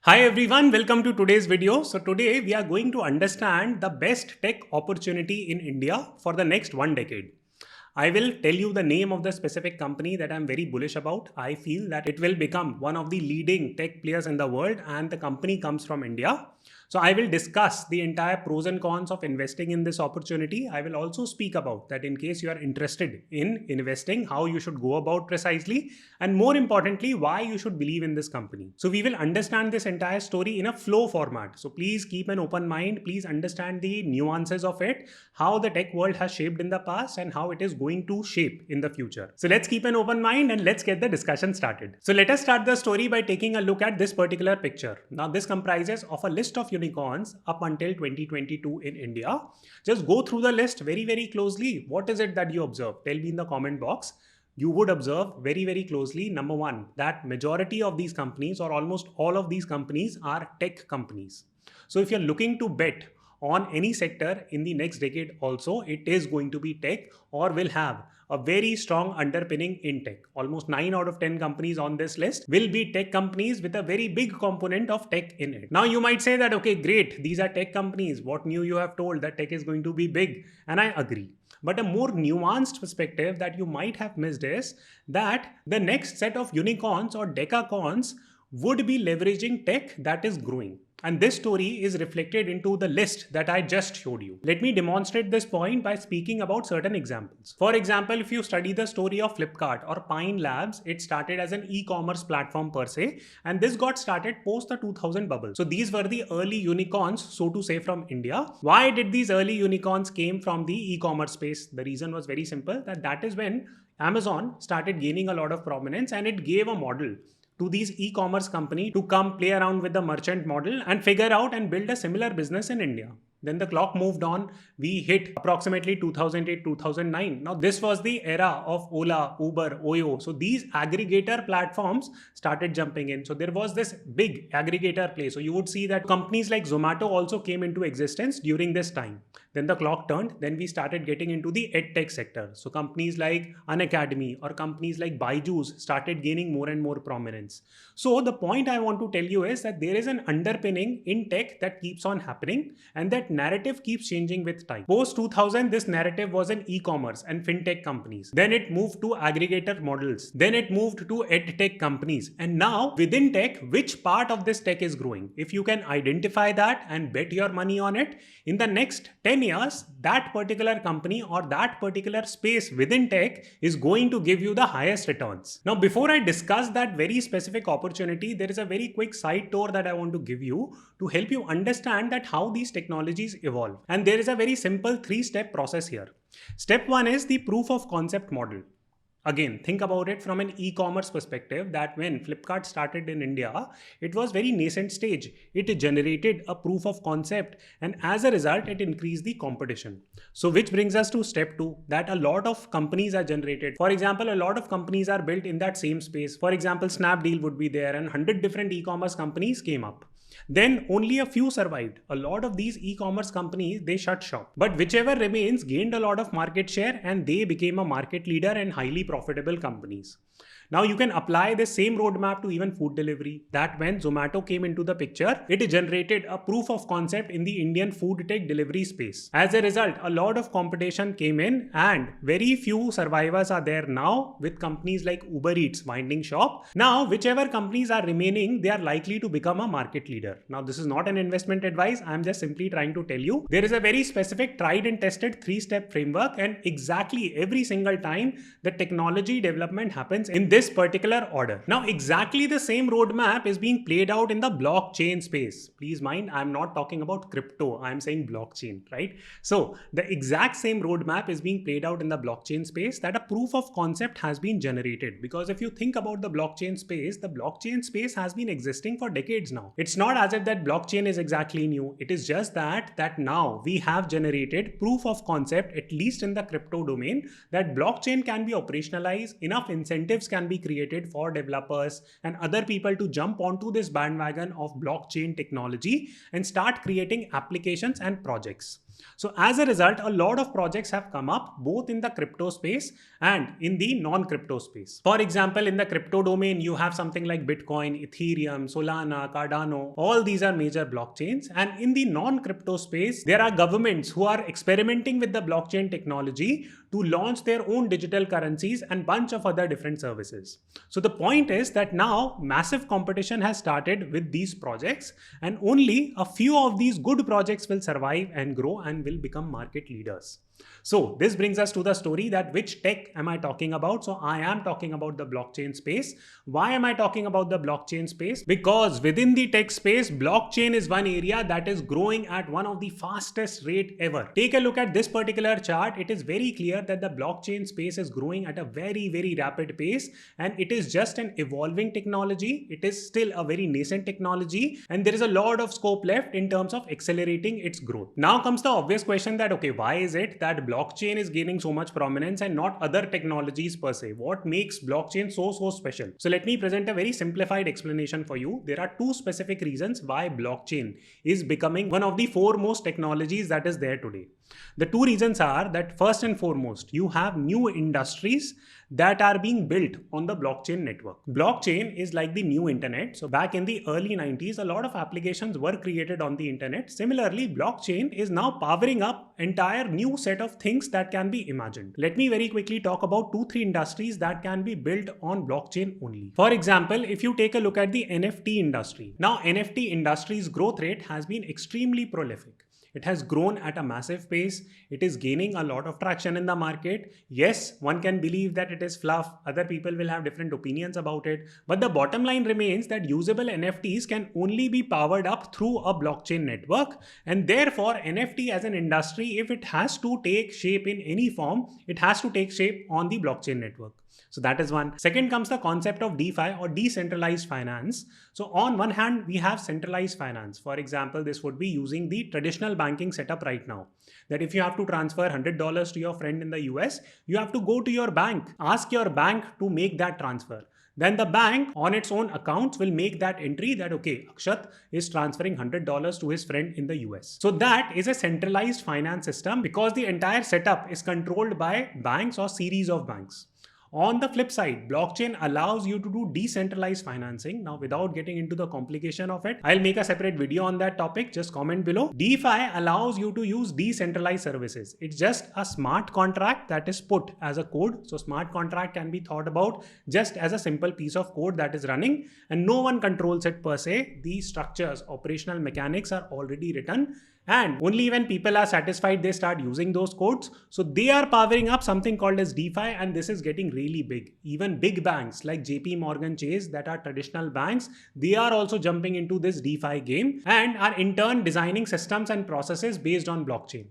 Hi everyone, welcome to today's video. So today we are going to understand the best tech opportunity in India for the next 1 decade. I will tell you the name of the specific company that I'm very bullish about. I feel that it will become one of the leading tech players in the world and the company comes from India. So I will discuss the entire pros and cons of investing in this opportunity. I will also speak about that in case you are interested in investing, how you should go about precisely, and more importantly, why you should believe in this company. So we will understand this entire story in a flow format. So please keep an open mind. Please understand the nuances of it, how the tech world has shaped in the past and how it is going to shape in the future. So let's keep an open mind and let's get the discussion started. So let us start the story by taking a look at this particular picture. Now this comprises of a list of unicorns up until 2022 in India. Just go through the list very closely. What is it that you observe? Tell me in the comment box. You would observe very closely, number one, that majority of these companies or almost all of these companies are tech companies. So if you're looking to bet on any sector in the next decade also, it is going to be tech or will have a very strong underpinning in tech. Almost 9 out of 10 companies on this list will be tech companies with a very big component of tech in it. Now you might say that, okay, great, these are tech companies. What new you have told that tech is going to be big? And I agree. But a more nuanced perspective that you might have missed is that the next set of unicorns or decacorns would be leveraging tech that is growing. And this story is reflected into the list that I just showed you. Let me demonstrate this point by speaking about certain examples. For example, if you study the story of Flipkart or Pine Labs, it started as an e-commerce platform per se, and this got started post the 2000 bubble. So these were the early unicorns, so to say, from India. Why did these early unicorns came from the e-commerce space? The reason was very simple, that is when Amazon started gaining a lot of prominence and it gave a model to these e-commerce company to come play around with the merchant model and figure out and build a similar business in India. Then the clock moved on. We hit approximately 2008, 2009. Now this was the era of Ola, Uber, Oyo. So these aggregator platforms started jumping in. So there was this big aggregator play. So you would see that companies like Zomato also came into existence during this time. Then the clock turned. Then we started getting into the edtech sector. So companies like Unacademy or companies like Byju's started gaining more and more prominence. So the point I want to tell you is that there is an underpinning in tech that keeps on happening, and that narrative keeps changing with time. Post 2000, this narrative was in e-commerce and fintech companies. Then it moved to aggregator models. Then it moved to edtech companies. And now within tech, which part of this tech is growing? If you can identify that and bet your money on it, in the next 10 years, that particular company or that particular space within tech is going to give you the highest returns. Now, before I discuss that very specific opportunity, there is a very quick side tour that I want to give you to help you understand that how these technologies evolve. And there is a very simple 3-step process here. Step 1 is the proof of concept model. Again, think about it from an e-commerce perspective that when Flipkart started in India, it was very nascent stage. It generated a proof of concept and as a result, it increased the competition. So which brings us to step 2, that a lot of companies are generated. For example, a lot of companies are built in that same space. For example, Snapdeal would be there and 100 different e-commerce companies came up. Then only a few survived. A lot of these e-commerce companies, they shut shop. But whichever remains gained a lot of market share and they became a market leader and highly profitable companies. Now you can apply the same roadmap to even food delivery. That when Zomato came into the picture, it generated a proof of concept in the Indian food tech delivery space. As a result, a lot of competition came in and very few survivors are there now with companies like Uber Eats winding shop. Now, whichever companies are remaining, they are likely to become a market leader. Now, this is not an investment advice. I'm just simply trying to tell you there is a very specific tried and tested 3-step framework, and exactly every single time the technology development happens in this particular order. Now, exactly the same roadmap is being played out in the blockchain space. Please mind, I'm not talking about crypto. I'm saying blockchain, right? So the exact same roadmap is being played out in the blockchain space, that a proof of concept has been generated. Because if you think about the blockchain space has been existing for decades now. It's not as if that blockchain is exactly new. It is just that now we have generated proof of concept, at least in the crypto domain, that blockchain can be operationalized, enough incentives can be created for developers and other people to jump onto this bandwagon of blockchain technology and start creating applications and projects. So as a result, a lot of projects have come up both in the crypto space and in the non-crypto space. For example, in the crypto domain, you have something like Bitcoin, Ethereum, Solana, Cardano. All these are major blockchains. And in the non-crypto space, there are governments who are experimenting with the blockchain technology to launch their own digital currencies and bunch of other different services. So the point is that now massive competition has started with these projects, and only a few of these good projects will survive and grow and will become market leaders. So this brings us to the story that which tech am I talking about? So I am talking about the blockchain space. Why am I talking about the blockchain space? Because within the tech space, blockchain is one area that is growing at one of the fastest rate ever. Take a look at this particular chart. It is very clear that the blockchain space is growing at a very rapid pace, and it is just an evolving technology. It is still a very nascent technology, and there is a lot of scope left in terms of accelerating its growth. Now comes the obvious question that, okay, why is it that blockchain is gaining so much prominence and not other technologies per se? What makes blockchain so special? So let me present a very simplified explanation for you. There are two specific reasons why blockchain is becoming one of the foremost technologies that is there today. The two reasons are that first and foremost, you have new industries that are being built on the blockchain network. Blockchain is like the new internet. So back in the early 90s, a lot of applications were created on the internet. Similarly, blockchain is now powering up entire new set of things that can be imagined. Let me very quickly talk about 2-3 industries that can be built on blockchain only. For example, if you take a look at the NFT industry. Now, NFT industry's growth rate has been extremely prolific. It has grown at a massive pace. It is gaining a lot of traction in the market. Yes, one can believe that it is fluff. Other people will have different opinions about it. But the bottom line remains that usable NFTs can only be powered up through a blockchain network. And therefore, NFT as an industry, if it has to take shape in any form, it has to take shape on the blockchain network. So that is one. Second comes the concept of DeFi or decentralized finance. So on one hand, we have centralized finance. For example, this would be using the traditional banking setup right now. That if you have to transfer $100 to your friend in the US, you have to go to your bank, ask your bank to make that transfer. Then the bank on its own accounts will make that entry that, okay, Akshat is transferring $100 to his friend in the US. So that is a centralized finance system because the entire setup is controlled by banks or series of banks. On the flip side, blockchain allows you to do decentralized financing. Now, without getting into the complication of it, I'll make a separate video on that topic. Just comment below. DeFi allows you to use decentralized services. It's just a smart contract that is put as a code. So smart contract can be thought about just as a simple piece of code that is running and no one controls it per se. These structures, operational mechanics are already written. And only when people are satisfied, they start using those codes. So they are powering up something called as DeFi, and this is getting really big. Even big banks like JP Morgan Chase that are traditional banks, they are also jumping into this DeFi game and are in turn designing systems and processes based on blockchain.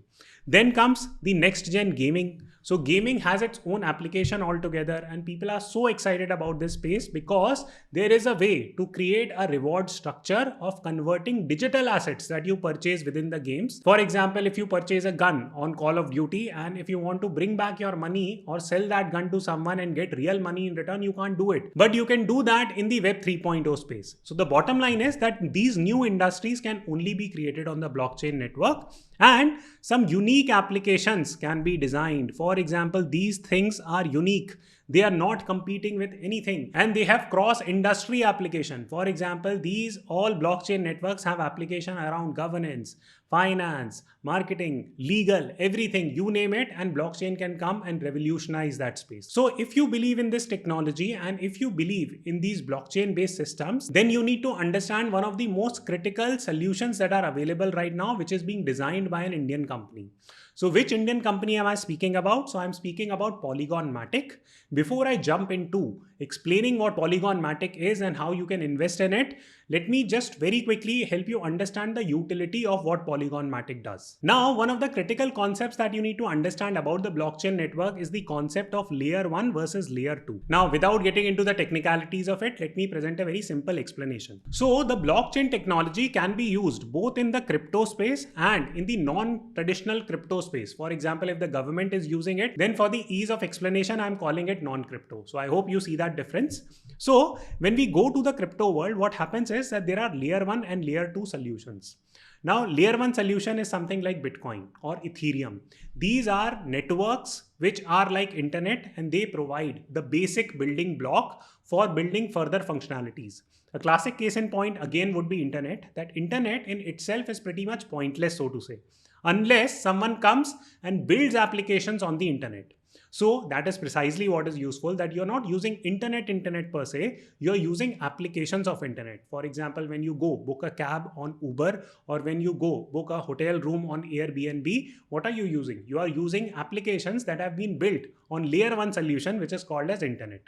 Then comes the next gen gaming. So gaming has its own application altogether, and people are so excited about this space because there is a way to create a reward structure of converting digital assets that you purchase within the games. For example, if you purchase a gun on Call of Duty and if you want to bring back your money or sell that gun to someone and get real money in return, you can't do it. But you can do that in the Web 3.0 space. So the bottom line is that these new industries can only be created on the blockchain network, and some unique applications can be designed. For example, these things are unique. They are not competing with anything and they have cross-industry application. For example, these all blockchain networks have application around governance, finance, marketing, legal, everything, you name it, and blockchain can come and revolutionize that space. So if you believe in this technology and if you believe in these blockchain-based systems, then you need to understand one of the most critical solutions that are available right now, which is being designed by an Indian company. So which Indian company am I speaking about? So I'm speaking about Polygon-Matic. Before I jump into explaining what Polygon-Matic is and how you can invest in it, let me just very quickly help you understand the utility of what Polygon-Matic does. Now, one of the critical concepts that you need to understand about the blockchain network is the concept of layer 1 versus layer 2. Now, without getting into the technicalities of it, let me present a very simple explanation. So the blockchain technology can be used both in the crypto space and in the non-traditional crypto space. For example, if the government is using it, then for the ease of explanation, I'm calling it non-crypto. So I hope you see that difference. So when we go to the crypto world, what happens is that there are layer 1 and layer 2 solutions. Now, layer 1 solution is something like Bitcoin or Ethereum. These are networks which are like internet, and they provide the basic building block for building further functionalities. A classic case in point again would be internet. That internet in itself is pretty much pointless, so to say, unless someone comes and builds applications on the internet. So that is precisely what is useful, that you're not using internet per se, you're using applications of internet. For example, when you go book a cab on Uber, or when you go book a hotel room on Airbnb, what are you using? You are using applications that have been built on layer 1 solution, which is called as internet.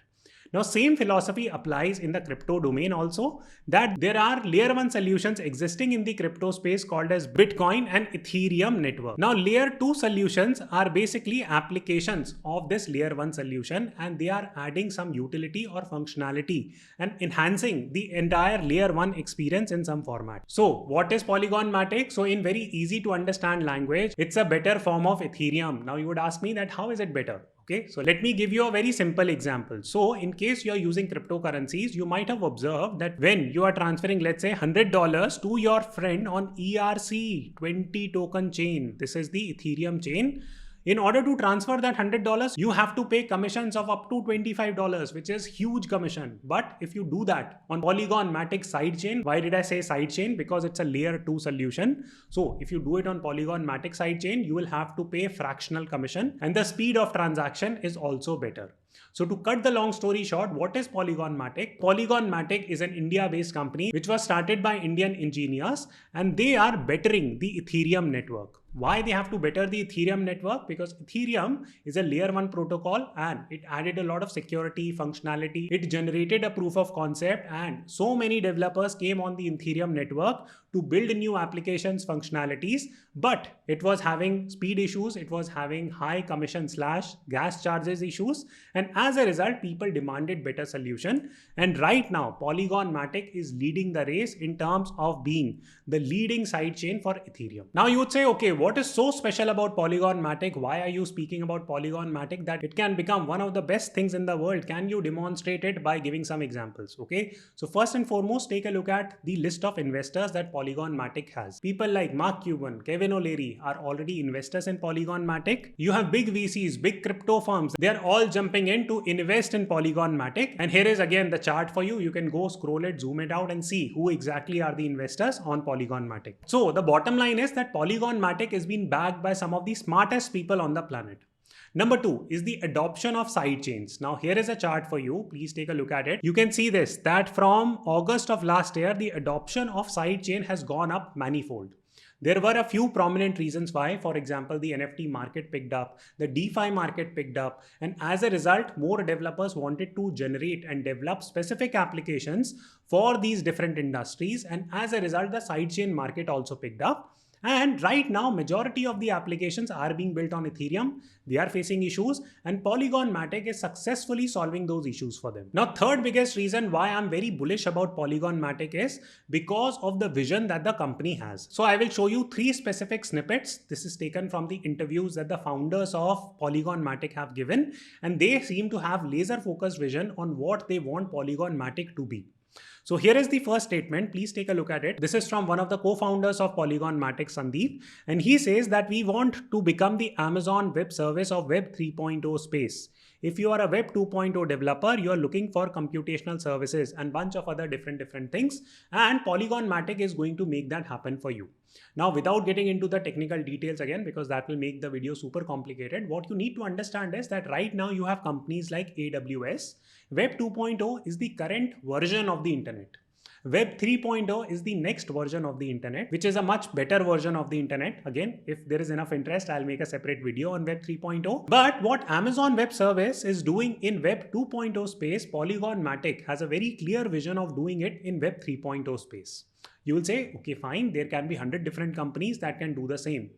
Now, same philosophy applies in the crypto domain also, that there are layer 1 solutions existing in the crypto space called as Bitcoin and Ethereum network. Now, layer 2 solutions are basically applications of this layer 1 solution, and they are adding some utility or functionality and enhancing the entire layer 1 experience in some format. So, what is Polygon Matic? So, in very easy to understand language, it's a better form of Ethereum. Now, you would ask me that how is it better? Okay, so let me give you a very simple example. So in case you're using cryptocurrencies, you might have observed that when you are transferring, let's say $100 to your friend on ERC20 token chain, this is the Ethereum chain. In order to transfer that $100, you have to pay commissions of up to $25, which is huge commission. But if you do that on Polygon Matic sidechain, why did I say sidechain? Because it's a layer 2 solution. So if you do it on Polygon Matic sidechain, you will have to pay fractional commission, and the speed of transaction is also better. So to cut the long story short, what is Polygon Matic? Polygon Matic is an India-based company which was started by Indian engineers, and they are bettering the Ethereum network. Why they have to better the Ethereum network? Because Ethereum is a layer 1 protocol, and it added a lot of security functionality. It generated a proof of concept, and so many developers came on the Ethereum network to build new applications functionalities, but it was having speed issues. It was having high commission / gas charges issues. And as a result, people demanded better solution. And right now, Polygon Matic is leading the race in terms of being the leading sidechain for Ethereum. Now you would say, okay, what is so special about Polygon Matic? Why are you speaking about Polygon Matic that it can become one of the best things in the world? Can you demonstrate it by giving some examples? Okay, so first and foremost, take a look at the list of investors that Polygon Matic has. People like Mark Cuban, Kevin O'Leary are already investors in Polygon Matic. You have big VCs, big crypto firms. They are all jumping in to invest in Polygon Matic. And here is again the chart for you. You can go scroll it, zoom it out, and see who exactly are the investors on Polygon Matic. So the bottom line is that Polygon Matic is being backed by some of the smartest people on the planet. Number 2 is the adoption of sidechains. Now here is a chart for you. Please take a look at it. You can see this, that from August of last year, the adoption of sidechain has gone up manifold. There were a few prominent reasons why. For example, the NFT market picked up, the DeFi market picked up, and as a result, more developers wanted to generate and develop specific applications for these different industries. And as a result, the sidechain market also picked up. And right now, majority of the applications are being built on Ethereum. They are facing issues, and Polygon Matic is successfully solving those issues for them. Now, third biggest reason why I'm very bullish about Polygon Matic is because of the vision that the company has. So I will show you 3 specific snippets. This is taken from the interviews that the founders of Polygon Matic have given, and they seem to have laser focused vision on what they want Polygon Matic to be. So here is the first statement. Please take a look at it. This is from one of the co-founders of Polygon Matic, Sandeep. And he says that we want to become the Amazon Web Service of Web 3.0 space. If you are a Web 2.0 developer, you are looking for computational services and bunch of other different things. And Polygon Matic is going to make that happen for you. Now, without getting into the technical details again, because that will make the video super complicated, what you need to understand is that right now you have companies like AWS. Web 2.0 is the current version of the internet. Web 3.0 is the next version of the internet, which is a much better version of the internet. Again, if there is enough interest, I'll make a separate video on Web 3.0. But what Amazon Web Service is doing in Web 2.0 space, Polygon Matic has a very clear vision of doing it in Web 3.0 space. You will say, okay, fine, there can be 100 different companies that can do the same.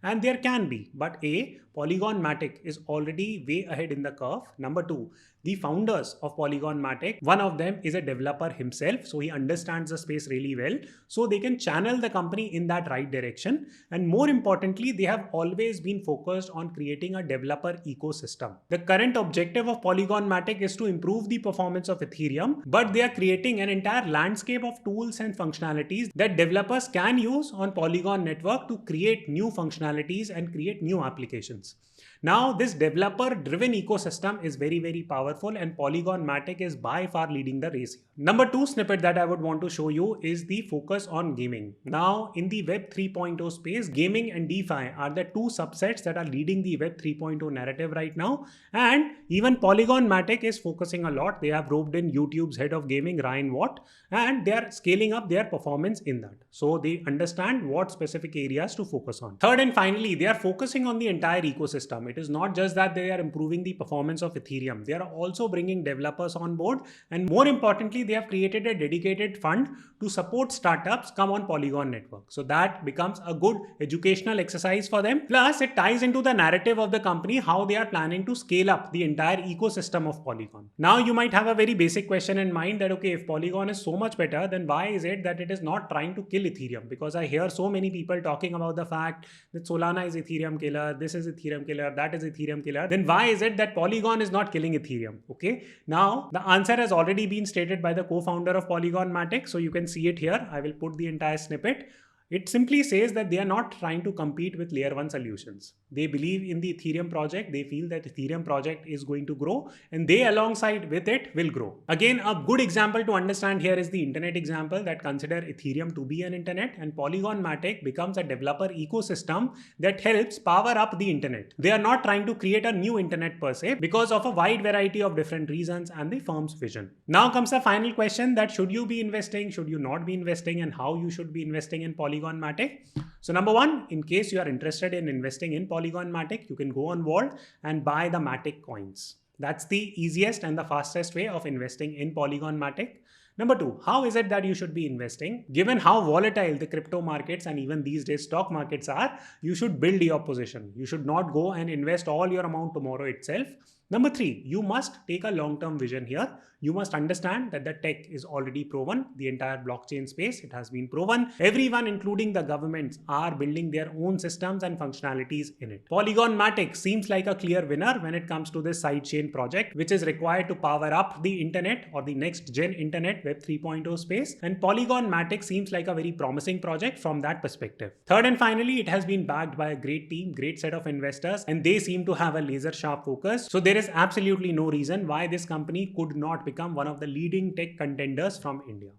And there can be, but A, Polygon Matic is already way ahead in the curve. Number 2, the founders of Polygon Matic, one of them is a developer himself, so he understands the space really well, so they can channel the company in that right direction. And more importantly, they have always been focused on creating a developer ecosystem. The current objective of Polygon Matic is to improve the performance of Ethereum, but they are creating an entire landscape of tools and functionalities that developers can use on Polygon network to create new functionalities and create new applications. Now, this developer-driven ecosystem is very, very powerful, and Polygon Matic is by far leading the race here. Number two snippet that I would want to show you is the focus on gaming. Now, in the Web 3.0 space, gaming and DeFi are the two subsets that are leading the Web 3.0 narrative right now. And even Polygon Matic is focusing a lot. They have roped in YouTube's head of gaming, Ryan Watt, and they are scaling up their performance in that. So they understand what specific areas to focus on. Third and finally, they are focusing on the entire ecosystem. It is not just that they are improving the performance of Ethereum. They are also bringing developers on board. And more importantly, they have created a dedicated fund to support startups come on Polygon network. So that becomes a good educational exercise for them. Plus, it ties into the narrative of the company, how they are planning to scale up the entire ecosystem of Polygon. Now, you might have a very basic question in mind that, okay, if Polygon is so much better, then why is it that it is not trying to kill Ethereum? Because I hear so many people talking about the fact that Solana is Ethereum killer, this is Ethereum killer, that is Ethereum killer. Then why is it that Polygon is not killing Ethereum? Okay. Now, the answer has already been stated by the co-founder of Polygon Matic. So you can see it here. I will put the entire snippet. It simply says that they are not trying to compete with layer 1 solutions. They believe in the Ethereum project. They feel that Ethereum project is going to grow and they alongside with it will grow. Again, a good example to understand here is the internet example that consider Ethereum to be an internet, and Polygon Matic becomes a developer ecosystem that helps power up the internet. They are not trying to create a new internet per se because of a wide variety of different reasons and the firm's vision. Now comes the final question that should you be investing, should you not be investing, and how you should be investing in Polygon Matic. So number one, in case you are interested in investing in Polygon Matic, you can go on Vault and buy the Matic coins. That's the easiest and the fastest way of investing in Polygon Matic. Number two, how is it that you should be investing? Given how volatile the crypto markets and even these days stock markets are, you should build your position. You should not go and invest all your amount tomorrow itself. Number three, you must take a long-term vision here. You must understand that the tech is already proven. The entire blockchain space, it has been proven. Everyone, including the governments, are building their own systems and functionalities in it. Polygon Matic seems like a clear winner when it comes to this sidechain project, which is required to power up the internet or the next gen internet Web 3.0 space. And Polygon Matic seems like a very promising project from that perspective. Third and finally, it has been backed by a great team, great set of investors, and they seem to have a laser sharp focus. So there is absolutely no reason why this company could not become one of the leading tech contenders from India.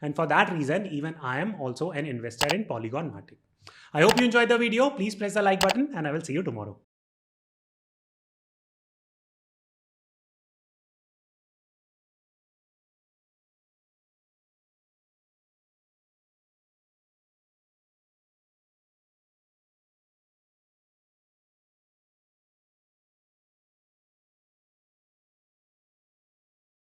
And for that reason, even I am also an investor in Polygon Matic. I hope you enjoyed the video. Please press the like button and I will see you tomorrow.